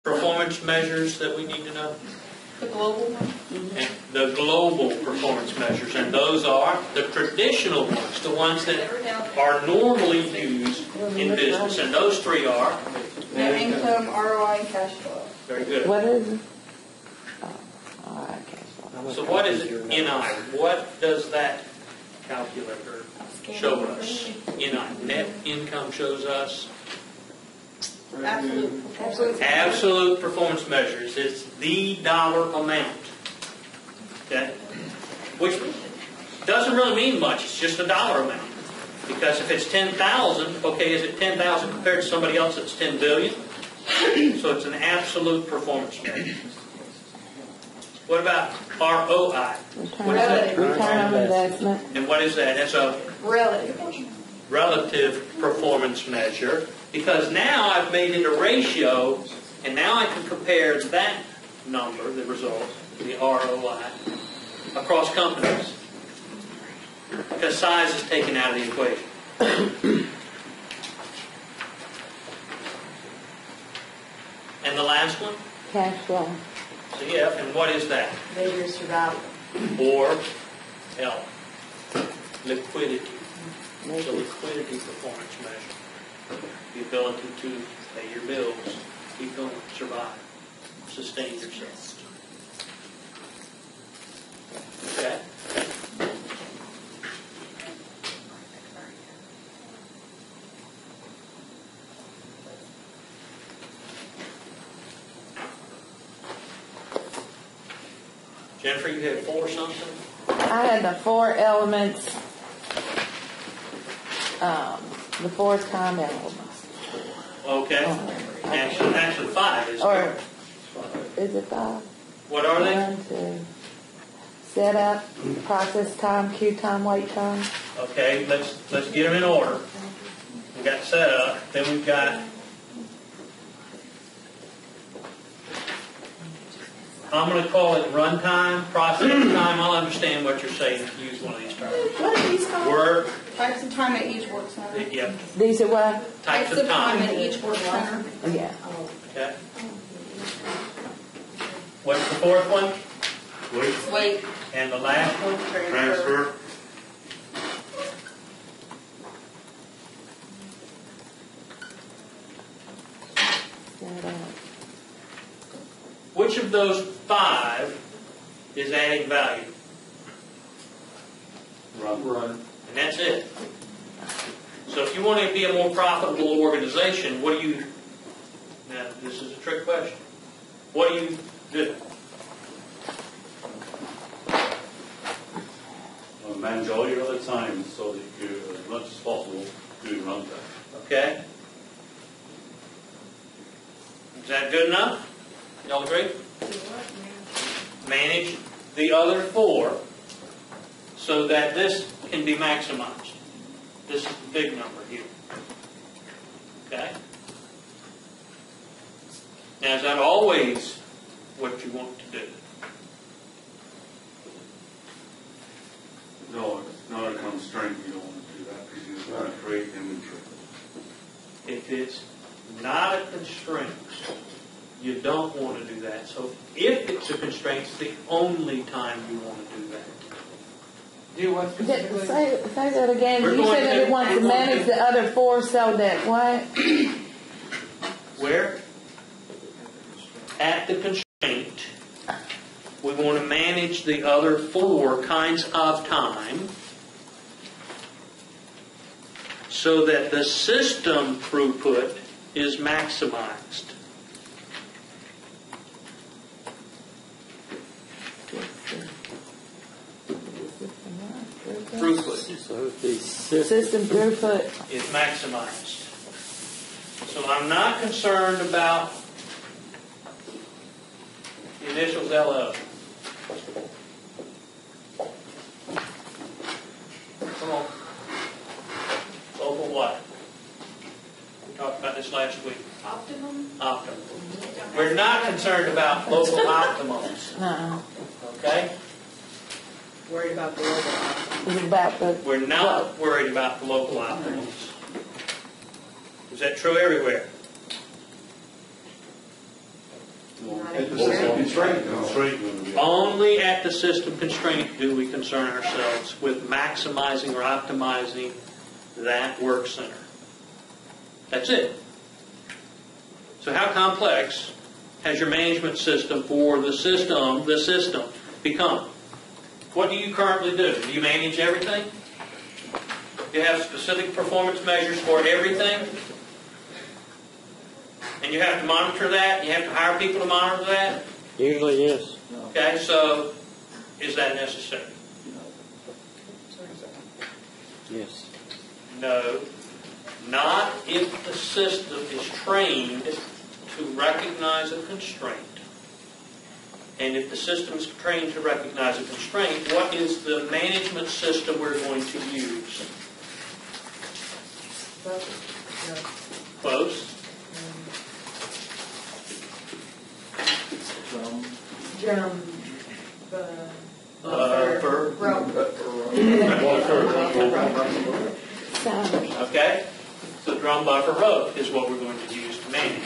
performance measures that we need to know? The global one? And the global performance measures, and those are the traditional ones, the ones that are normally used in business, and those three are? Net income, ROI, and cash flow. Very good. What is it? Oh, cash flow. So what is it, NI? What does that calculator show us? NI, net income shows us? Absolute performance measures. It's the dollar amount. Okay? Which doesn't really mean much. It's just a dollar amount. Because if it's 10,000, okay, is it 10,000 compared to somebody else that's 10 billion? So it's an absolute performance measure. What about ROI? What is that? Return on investment. And what is that? That's a relative performance measure. Because now I've made it a ratio, and now I can compare that number, the result, the ROI, across companies. Because size is taken out of the equation. And the last one? Cash flow. CF, and what is that? Measure survival. Or L. Liquidity. It's a liquidity performance measure. The ability to pay your bills, keep going, survive, sustain yourself. Okay? Jennifer, you had 4 something? I had the 4 elements, the 4 time elements. Okay. Actually 5, isn't Or it? is it 5? What are they? 1, 2. Set up, process time, queue time, wait time. Okay, let's get them in order. We got set up, then we've got. I'm going to call it runtime, process time. I'll understand what you're saying if you use one of these terms. What are these called? Work. Types of time at each work center. Yep. These are what? Types of time. at each work center. Yeah. Okay. What's the 4th one? Wait. And the last one? Transfer. Which of those 5 is adding value? Run. And that's it. So if you want to be a more profitable organization, what do you... Now, this is a trick question. What do you do? Manage all your other time so that you, as much as possible, do runtime. Okay? Is that good enough? Y'all agree? Manage the other 4 so that this can be maximized. This is the big number here. Okay? Now, is that always what you want to do? No, it's not a constraint. You don't want to do that because you want to create inventory. If it's not a constraint, you don't want to do that. So if it's a constraint, it's the only time you want to do that. Do what specifically? Say that again. We're You going said to- it wants to manage the other 4 so that what? Where? At the constraint, we want to manage the other 4 kinds of time so that the system throughput is maximized. Throughput So the System throughput. is maximized. So I'm not concerned about the initials LO. Come on. Local what? We talked about this last week. Optimum. Optimum. We're not concerned about local optimums. Okay? Worried about the local option. It's about the. We're not worried about the local optimums. Is that true everywhere? constraint going to be? Only at the system constraint do we concern ourselves with maximizing or optimizing that work center. That's it. So how complex has your management system for the system become? What do you currently do? Do you manage everything? You have specific performance measures for everything? And you have to monitor that? You have to hire people to monitor that? Usually, yes. Okay, so is that necessary? Yes. No. Not if the system is trained to recognize a constraint. And if the system is trained to recognize a constraint, what is the management system we're going to use? Close. Sound. Okay? So drum buffer rope is what we're going to use to manage.